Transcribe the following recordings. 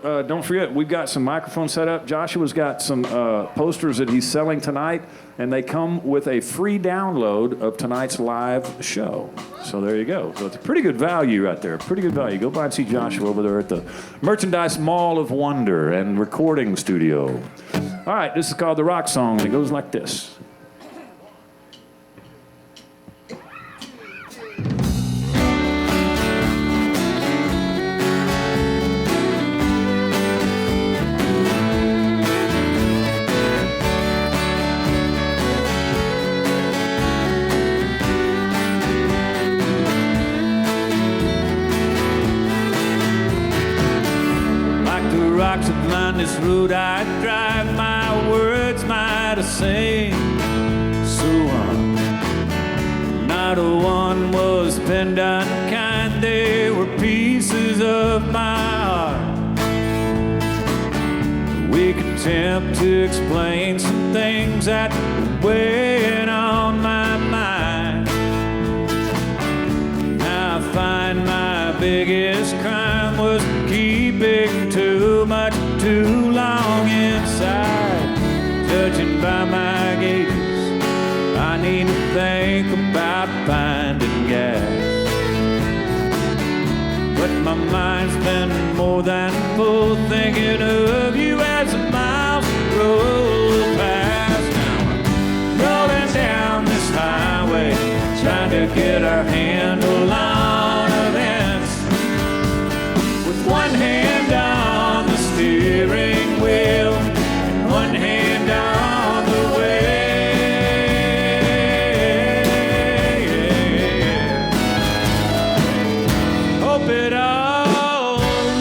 don't forget, we've got some microphones set up. Joshua's got some posters that he's selling tonight, and they come with a free download of tonight's live show. So there you go. So it's a pretty good value right there. Pretty good value. Go by and see Joshua over there at the Merchandise Mall of Wonder and Recording Studio. All right, this is called The Rock Song, and it goes like this. Rocks that line this road I drive, my words might have sing so not a one was penned unkind, they were pieces of my heart. We could attempt to explain some things that were weighing on my mind. Now I find my biggest crime was keeping too much, too long inside. Judging by my gauges, I need to think about finding gas. But my mind's been more than full, thinking of you as the miles roll past. Now I'm rolling down this highway, trying to get our handle on events. With one hand on the steering wheel and one hand on the way. Hope it all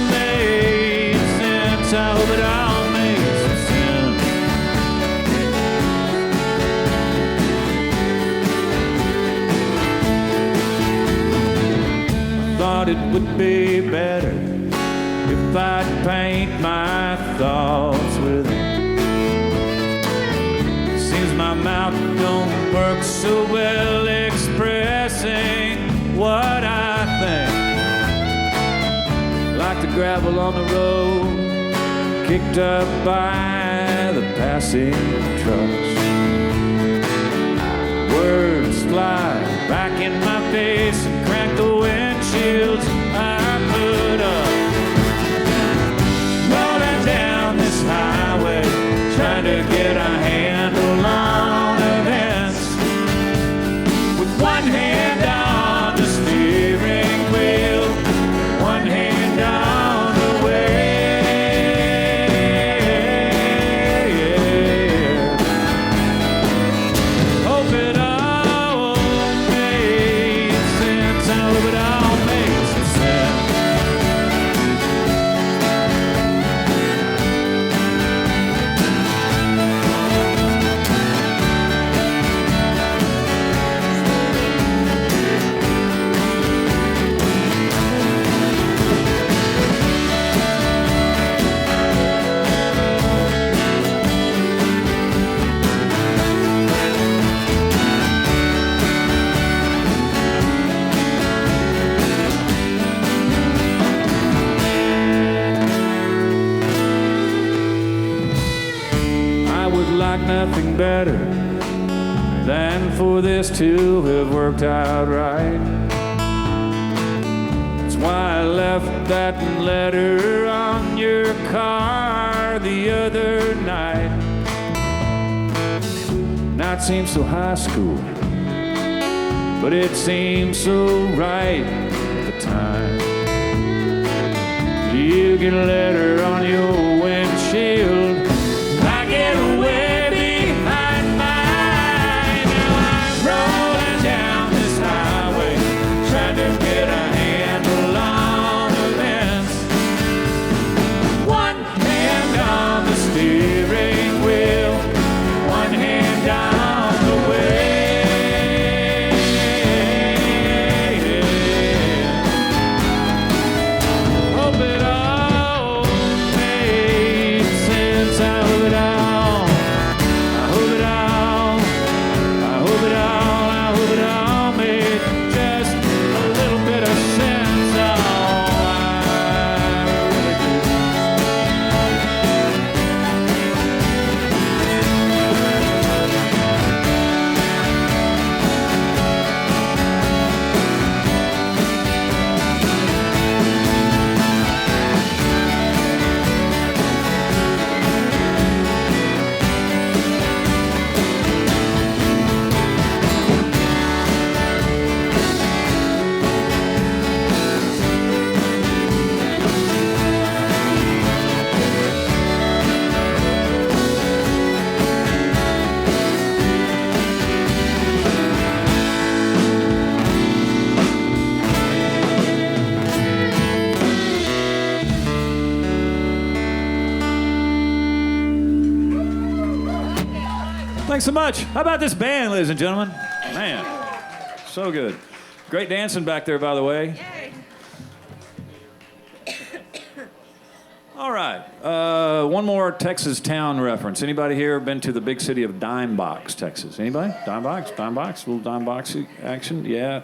made sense. I hope it all makes sense. I thought it would be better if I'd paint my thoughts with it. Seems my mouth don't work so well expressing what I think. Like the gravel on the road, kicked up by the passing trucks. Words fly back in my face and crack the windshields I put up. Down this highway, trying to get a handle on events. With one hand on the steering wheel, one hand on the way. Hope it all made sense. I hope it all makes sense. Nothing better than for this to have worked out right. That's why I left that letter on your car the other night. Now it seems so high school, but it seems so right at the time. You get a letter on your windshield, I get away. Hope it all made Thanks so much. How about this band, ladies and gentlemen? Man, so good. Great dancing back there, by the way. Yay. All right. One more Texas town reference. Anybody here been to the big city of Dime Box, Texas? Anybody? Dime Box? Dime Box? A little Dime Box action? Yeah.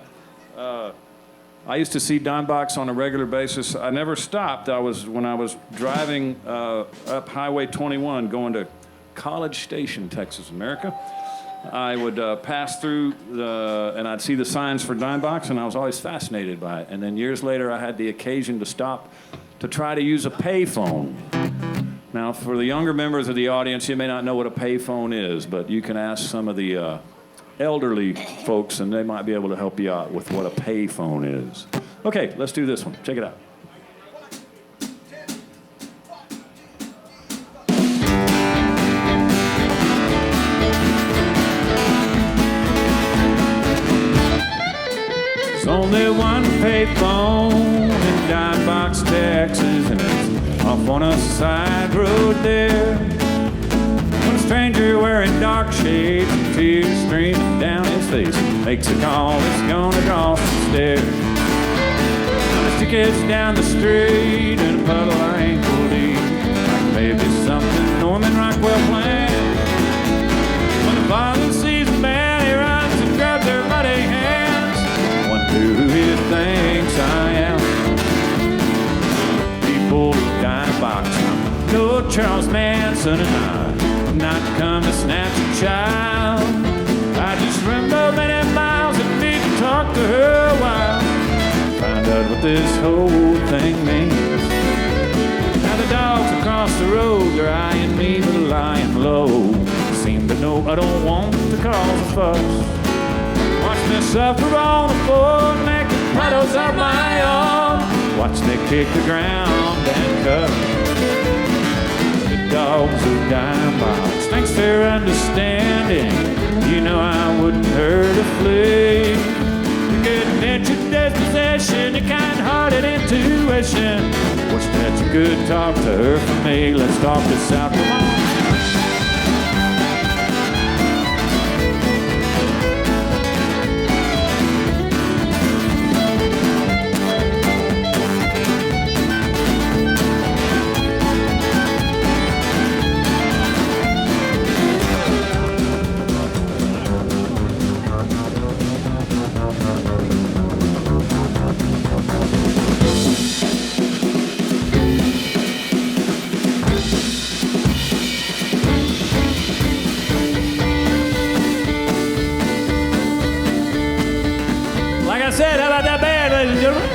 I used to see Dime Box on a regular basis. I never stopped. When I was driving up Highway 21 going to College Station, Texas, America. I would pass through and I'd see the signs for Dime Box, and I was always fascinated by it. And then years later, I had the occasion to stop to try to use a payphone. Now, for the younger members of the audience, you may not know what a payphone is, but you can ask some of the elderly folks, and they might be able to help you out with what a payphone is. Okay, let's do this one. Check it out. There's only one payphone in Dime Box, Texas, and it's off on a side road there. When a stranger wearing dark shades and tears streaming down his face makes a call that's gonna cross the stairs. There's two kids down the street in a puddle ankle deep, like maybe something Norman Rockwell planned. When the father sees the man, he runs and grabs their muddy hands. Who he thinks I am. People of Dime Box, I'm no Charles Manson, and I'm not come to snatch a child. I just remember many miles and need to talk to her a while, find out what this whole thing means. Now the dogs across the road, they're eyeing me but lying low. Seem to know I don't want to cause a fuss. Watch me suffer on the floor, making puddles of my own. Watch me kick the ground and cut. The dogs of Dime Box, thanks for understanding. You know I wouldn't hurt a flea. The good-natured dispossession, the kind-hearted intuition. What's that you good talk to her for me? Let's talk this out, come on. How about that band, ladies and gentlemen?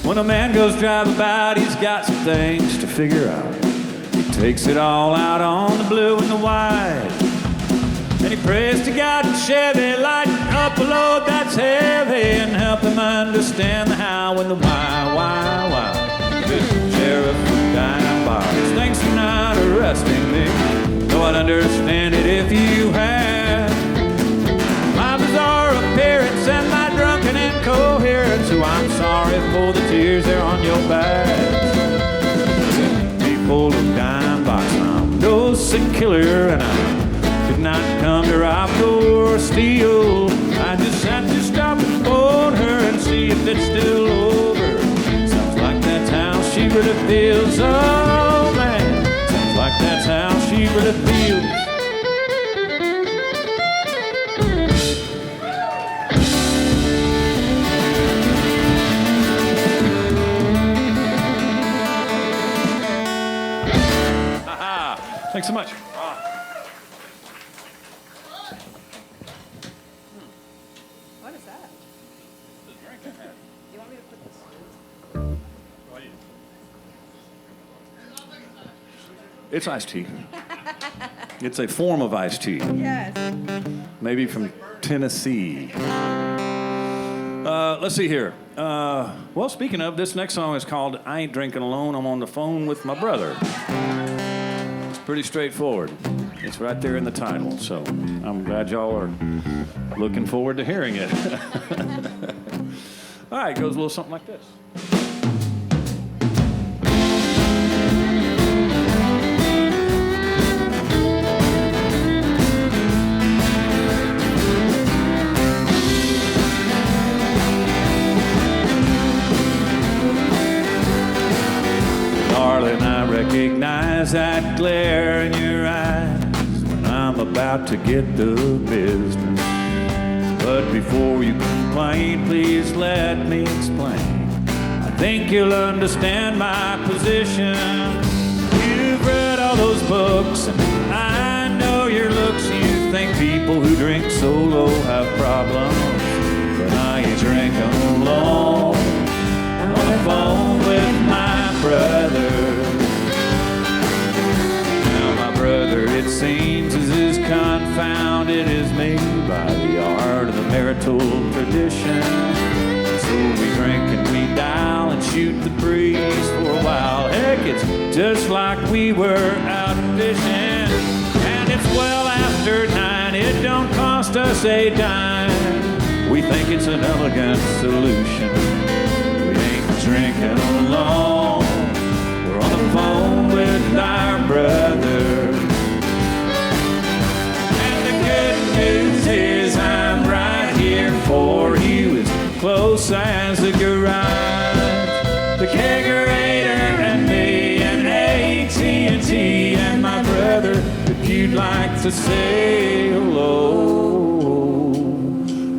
When a man goes drive about, he's got some things to figure out. He takes it all out on the blue and the white. And he prays to God and Chevy, lighten up a load that's heavy and help him understand the how and the why. Good sheriff of Dime Box, thanks for not arresting me. Though I'd understand it if you had. My bizarre appearance and my drunken incoherence, so I'm sorry for the tears there on your back. People of Dime Box, I'm no sick killer, and I did not come to rob or steal. I just had to stop and phone her and see if it's still over. Sounds like that's how she really feels, oh man. Sounds like that's how she really feels. Thanks so much. What is that? The drink I had. You want me to put this? It's iced tea. It's a form of iced tea. Yes. Maybe from Tennessee. Let's see here. Well, speaking of, this next song is called I Ain't Drinking Alone, I'm on the Phone with My Brother. It's pretty straightforward. It's right there in the title, so I'm glad y'all are looking forward to hearing it. All right, it goes a little something like this. recognize that glare in your eyes when I'm about to get the business. But before you complain, please let me explain. I think you'll understand my position. You've read all those books, and I know your looks. You think people who drink solo have problems, but I ain't drinking alone. I'm on the phone with my brother. Now my brother, it seems, is as confounded as me by the art of the marital tradition. So we drink and we dial and shoot the breeze for a while. Heck, it's just like we were out fishing. And it's well after 9, it don't cost us a dime. We think it's an elegant solution. We ain't drinking alone. We're on the phone with our brother. And the good news is I'm right here for you, as close as the garage, the kegerator and me, and AT&T and my brother. If you'd like to say hello,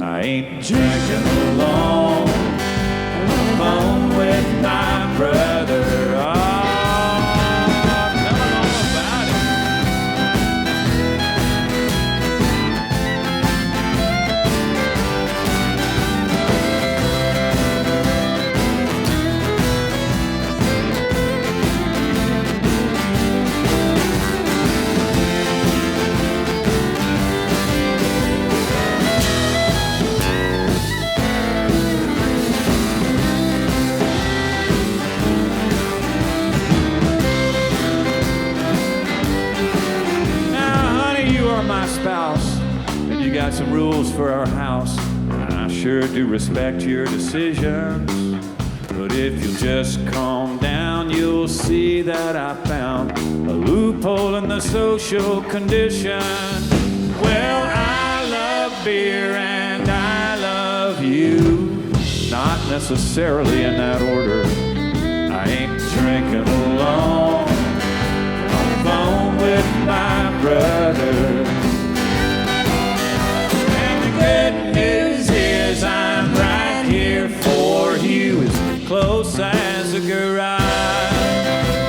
I ain't drinking alone. I'm on the phone with my brother. Spouse, and you got some rules for our house, and I sure do respect your decisions. But if you'll just calm down, you'll see that I found a loophole in the social condition. Well, I love beer and I love you, not necessarily in that order. I ain't drinking alone. On the phone with my brother. Good news is I'm right here for you, as close as a garage,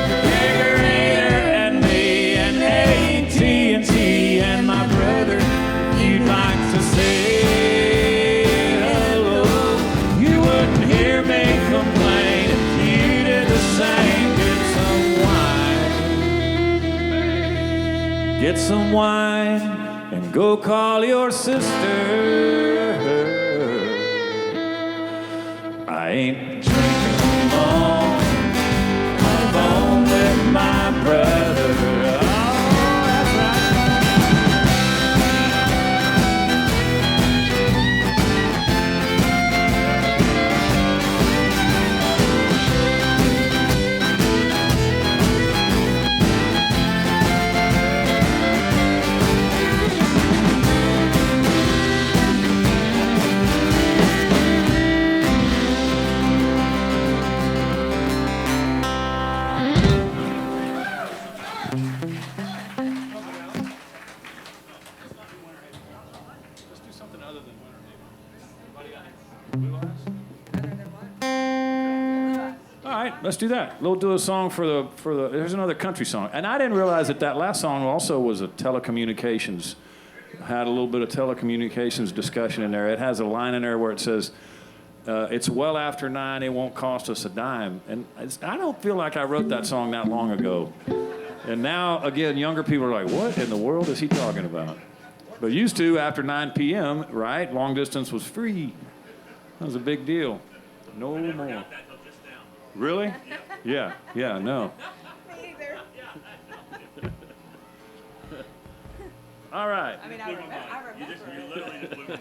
the kegerator and me, and AT&T and my brother. If you'd like to say hello, you wouldn't hear me complain if you did the same. Get some wine and go call your sister. I ain't drinking alone. On the phone with my brother. Oh, that's right. Let's do that. We'll do a song for the. There's another country song, and I didn't realize that that last song also was a telecommunications. Had a little bit of telecommunications discussion in there. It has a line in there where it says, "It's well after 9. It won't cost us a dime." And I don't feel like I wrote that song that long ago. And now again, younger people are like, "What in the world is he talking about?" But used to, after 9 p.m., right? Long distance was free. That was a big deal. No more. Really? Yeah, no. Me either. All right. I mean, I remember. You literally just blew my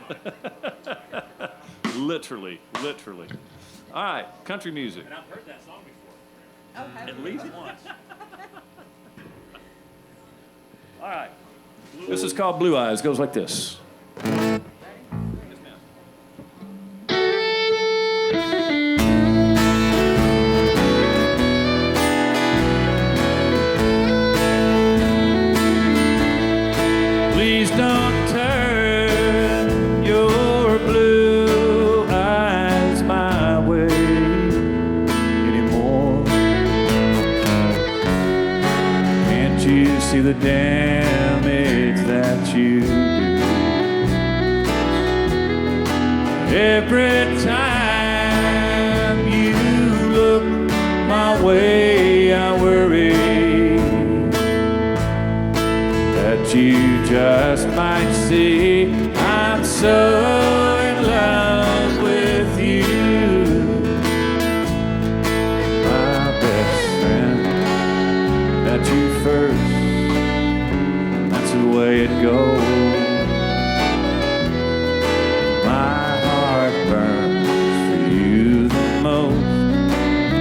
mind. Literally. All right, country music. And I've heard that song before. Okay. At least once. All right. This is called Blue Eyes. Goes like this. the damage that you do. Every time you look my way, I worry that you just might see I'm so in love with you. My best friend, that you first, that's the way it goes. My heart burns for you the most.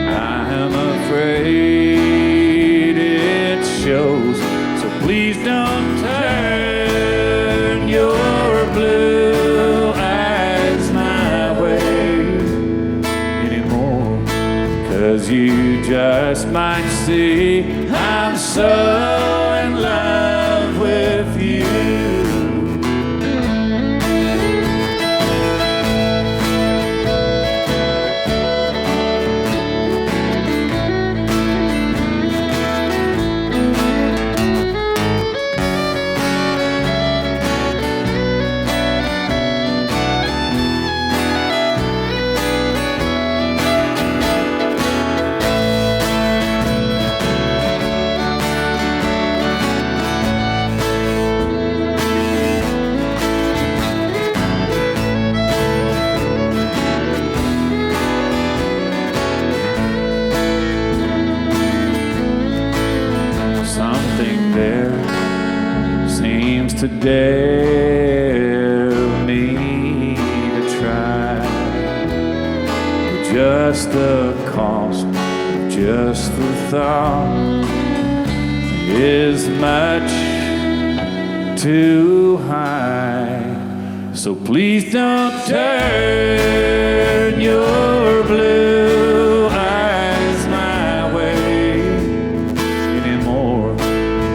I am afraid it shows. So please don't turn your blue eyes my way anymore, 'cause you just might see I'm so in love with you. Something there seems to dare me to try. Just the cost of just the thought is much too high. So please don't turn your blue eyes my way anymore,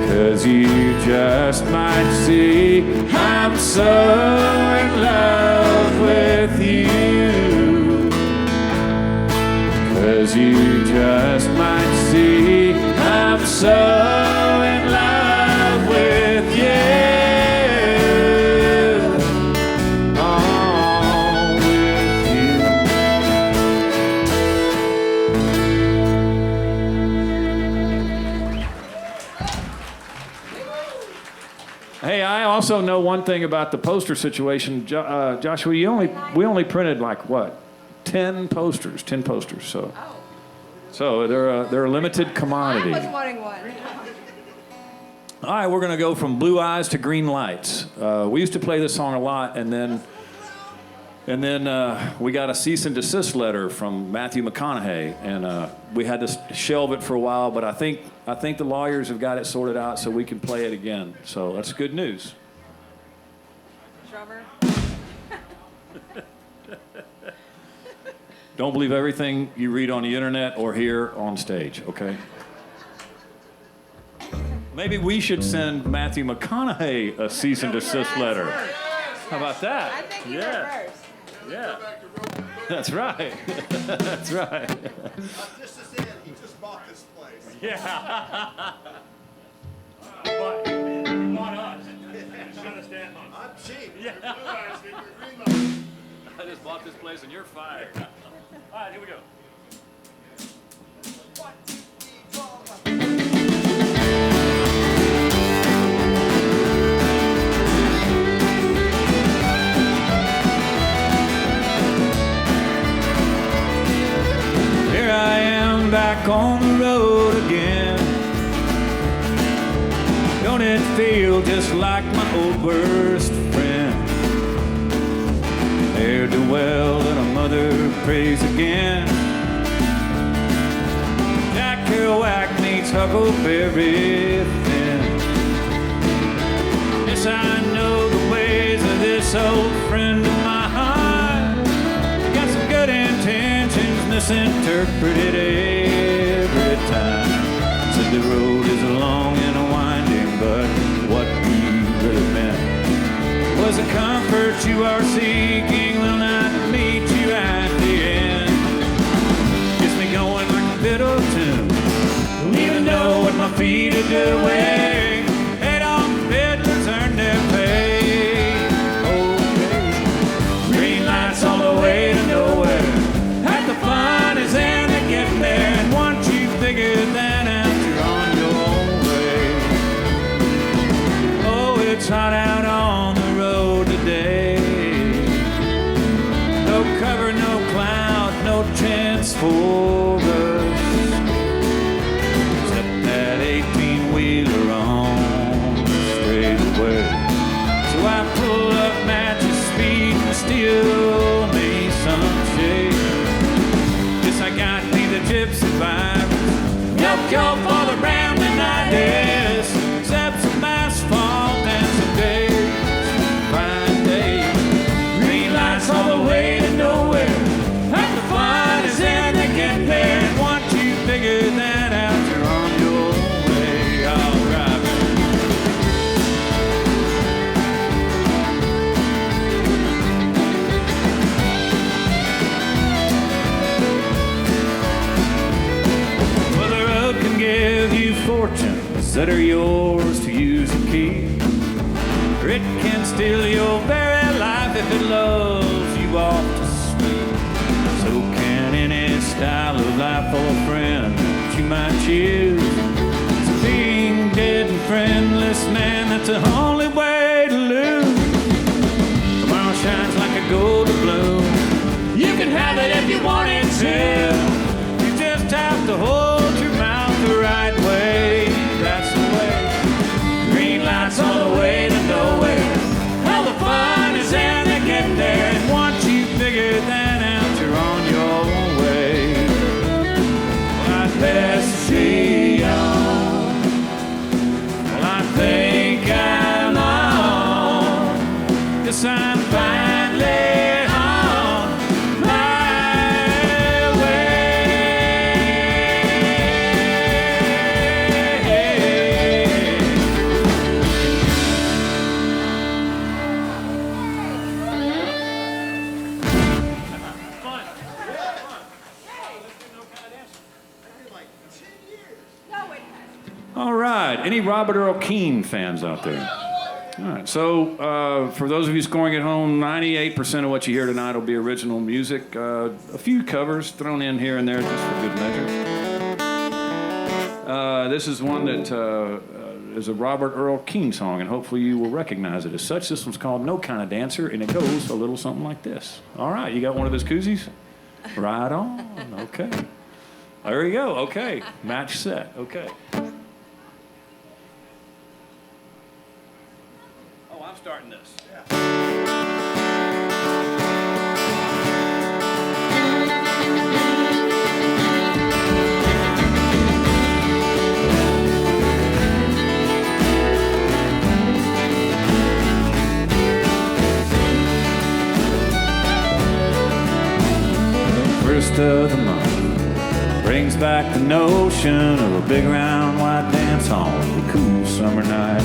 'cause you just might see I'm so in love with you. 'Cause you just might see I'm so in love with you. Oh, with you. Hey, I also know one thing about the poster situation. Joshua, we only printed like what? 10 posters, so Oh, so they're a limited I commodity. was wanting one. All right, we're gonna go from Blue Eyes to Green Lights. We used to play this song a lot, and then we got a cease and desist letter from Matthew McConaughey, and we had to shelve it for a while. But I think the lawyers have got it sorted out, so we can play it again. So that's good news. Drummer. Don't believe everything you read on the internet or hear on stage, okay? Maybe we should send Matthew McConaughey a cease and desist letter. How about that? I think you were first. Yeah. That's right. That's right. Just to say it, he just bought this place. Yeah. But you bought us. Shut us down. I'm cheap. Yeah. I just bought this place and you're fired. All right, here we go. Here I am back on the road again. Don't it feel just like my old worst friend? There to well and a mother prays again. Jack Kerouac meets Huckleberry Finn. Yes, I know the ways of this old friend of mine. Got some good intentions, misinterpreted every time. Said the road is long and winding, but what we really meant was the comfort you are seeking will not meet you at the end. Gets me going like a fiddle tune. Don't even know what my feet are doing. it's for us. Set that 18-wheeler on straightaway. So I pull up matches speed and steal me some shade. Guess I got me the gypsy vibes. Milk your father round the night is. Except some asphalt and some days. Fine days. Green lights all the way to nowhere. Half the fun is in the getting there. And once you figure that out, you're on your way. All right. Well, the road can give you fortunes that are yours to use and keep. Or it can steal your very life if it loves you off to sleep. So can any style of life or friend that you might choose. So being dead and friendless, man, that's the only way to lose. Tomorrow shines like a golden bloom. You can have it if you wanted to. You just have to hold your mouth the right way. That's the way. Green lights all the way to nowhere. All the fun is in the getting there. And once you figure that out, you're on your way. Well, I'd best see on. Well, I think I'm on. Yes, I'm finally on my way. No, it hasn't. All right. Any Robert Earl Keen fans out there? All right. So, for those of you scoring at home, 98% of what you hear tonight will be original music. A few covers thrown in here and there just for good measure. This is one that is a Robert Earl Keen song, and hopefully you will recognize it as such. This one's called No Kind of Dancer, and it goes a little something like this. All right. You got one of those koozies? Right on. Okay. There we go. Okay. Match set. Okay. Oh, I'm starting this. First of the month brings back the notion of a big round white dance hall on a cool summer night.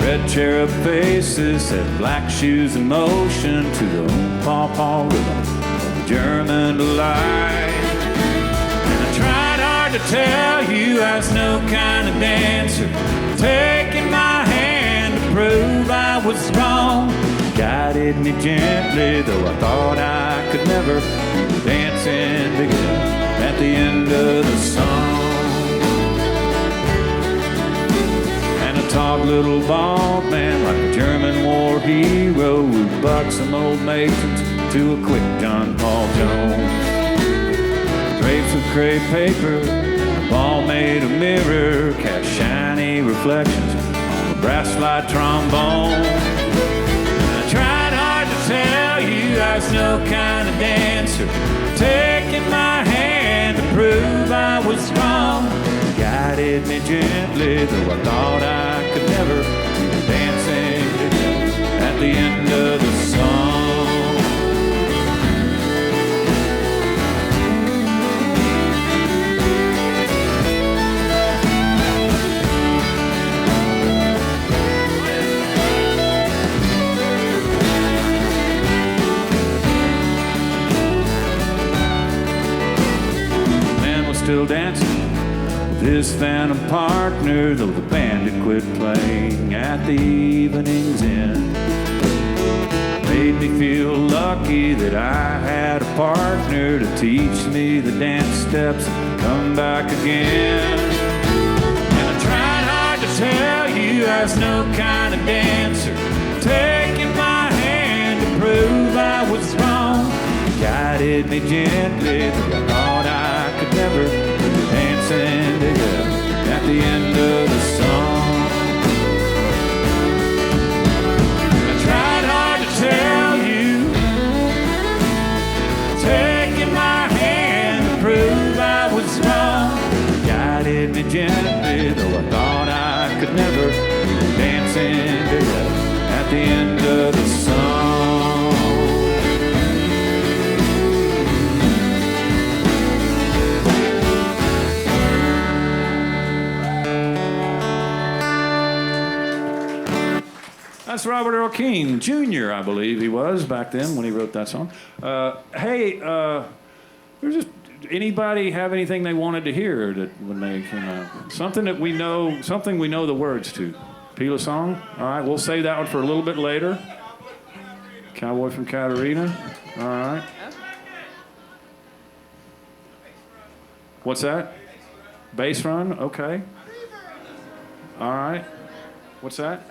Red cherub faces set black shoes in motion to the paw-paw rhythm of the German delight. And I tried hard to tell you I was no kind of dancer, taking my hand to prove I was wrong. Guided me gently, though I thought I could never. The dancing began at the end of the song. And a tall little bald man, like a German war hero, would buck some old matrons to a quick John Paul Jones. Drapes of crepe paper, a ball made of mirror, cast shiny reflections on a brass slide trombone. Tried hard to tell you I was no kind of dancer, taking my hand to prove I was wrong. Guided me gently, though I thought I could never. We were dancing together at the end of the song. Still dancing with his phantom partner, though the band had quit playing at the evening's end. Made me feel lucky that I had a partner to teach me the dance steps and come back again. And I tried hard to tell you I was no kind of dancer, taking my hand to prove I was wrong. guided me gently through I thought I could never. We were dancing together at the end of the song. I tried hard to tell you, taking my hand to prove I was wrong. You guided me gently, though I thought I could never. We were dancing together at the end of the song. That's Robert Earl Keen Jr., I believe he was back then when he wrote that song. Hey, there's just anybody have anything they wanted to hear that when they came out? Something that we know, something we know the words to. Pila song? All right, we'll save that one for a little bit later. Cowboy from Katarina. All right. What's that? Bass Run? Okay. All right. What's that?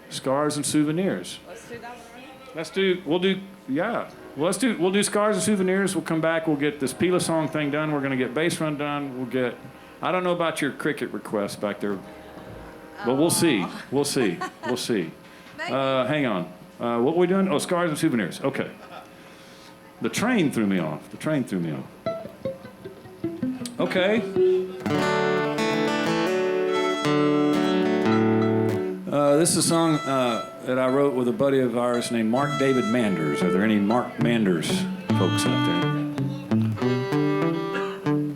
Scars and Souvenirs. Let's do that one. We'll do Scars and Souvenirs. We'll come back. We'll get this Pila song thing done. We're going to get Bass Run done. We'll get, I don't know about your cricket request back there, but we'll see. We'll see. We'll see. Hang on. What are we doing? Oh, Scars and Souvenirs. Okay. The train threw me off. Okay. This is a song that I wrote with a buddy of ours named Mark David Manders. Are there any Mark Manders folks out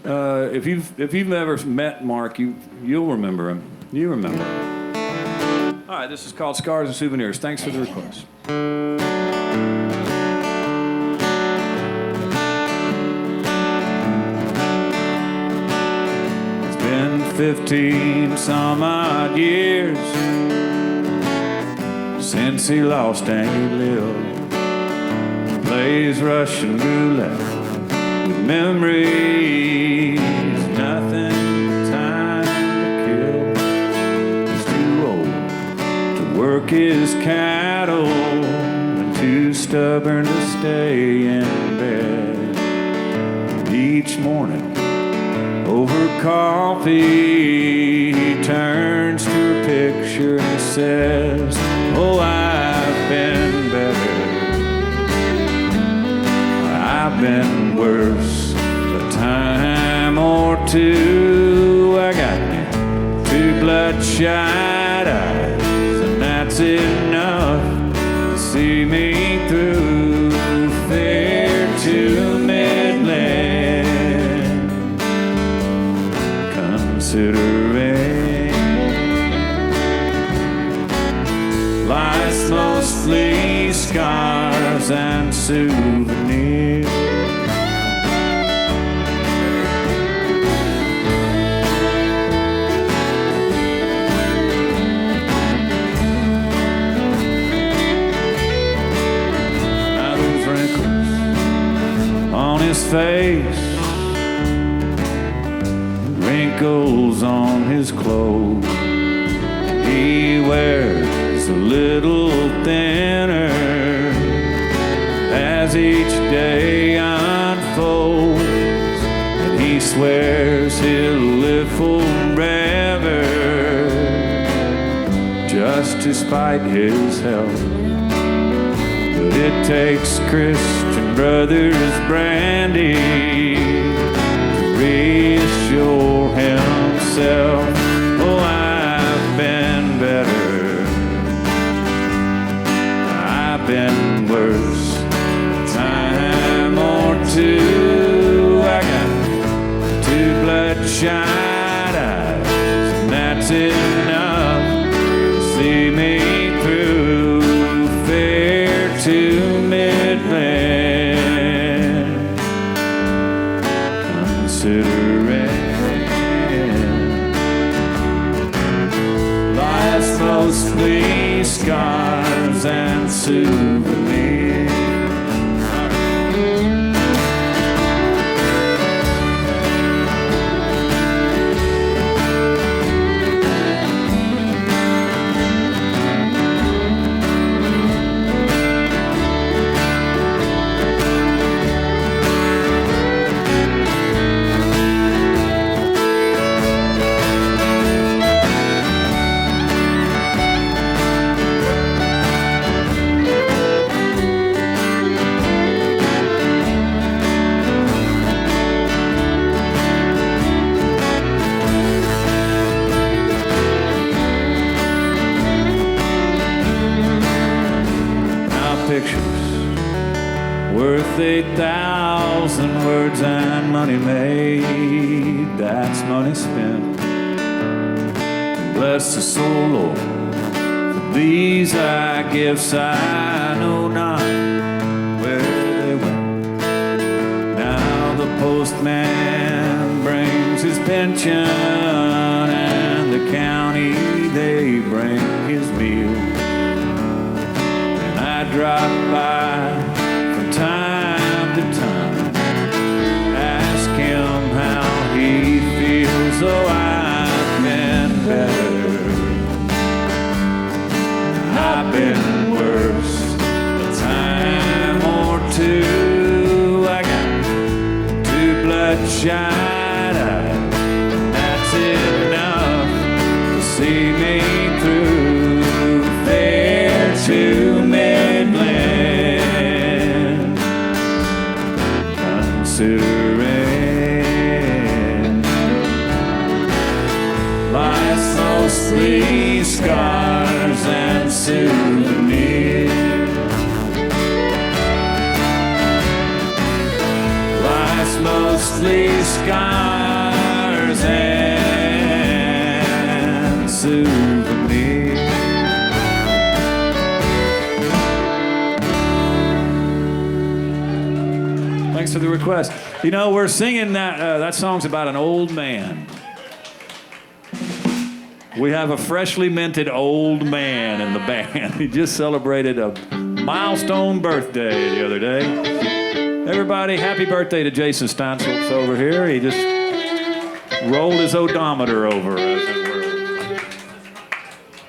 there? If you've ever met Mark, you'll remember him. You remember him. All right, this is called Scars and Souvenirs. Thanks for the request. It's been 15 some odd years since he lost and he lived. Plays Russian roulette with memories, nothing but time to kill. He's too old to work his cattle and too stubborn to stay in bed. And each morning over coffee he turns to a picture and says, oh, I've been better, I've been worse, a time or two. I got two bloodshot eyes, and that's enough to see me through fair to Midland. Considering life's mostly scars and souvenirs. Now those wrinkles on his face, wrinkles on his clothes, he wears a little thinner as each day unfolds, and he swears he'll live forever just to spite his health. But it takes Christian Brothers brandy to reassure himself. Oh, I've been better, I've been worse, a time or two. I got two bloodshot eyes, and that's enough to see me through fair to Midland. Considering life's mostly scars and souvenirs. 1,000 words and money made, that's money spent. Bless the soul, Lord, for these thy gifts I know not where they went. Now the postman brings his pension, and the county they bring his meal. And I drop by from time to time, ask him how he feels, though I've been better. I've been worse a time or two. I got two bloodshot eyes, that's enough to see me through. Fair to Midland, considering life's mostly scars and souvenirs. Life's mostly scars and souvenirs. Thanks for the request. You know, we're singing that song's about an old man. We have a freshly minted old man in the band. He just celebrated a milestone birthday the other day. Everybody, happy birthday to Jason Steinschultz over here. He just rolled his odometer over, as it were.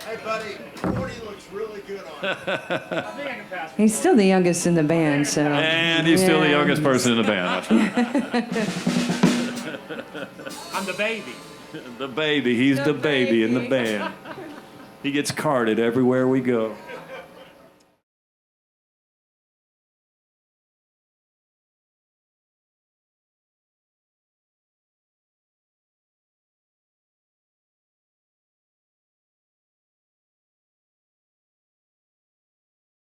Hey, buddy, 40 looks really good on you. He's still the youngest in the band, so. And he's still the youngest person in the band. I'm the baby. The baby. He's the baby in the band. He gets carded everywhere we go.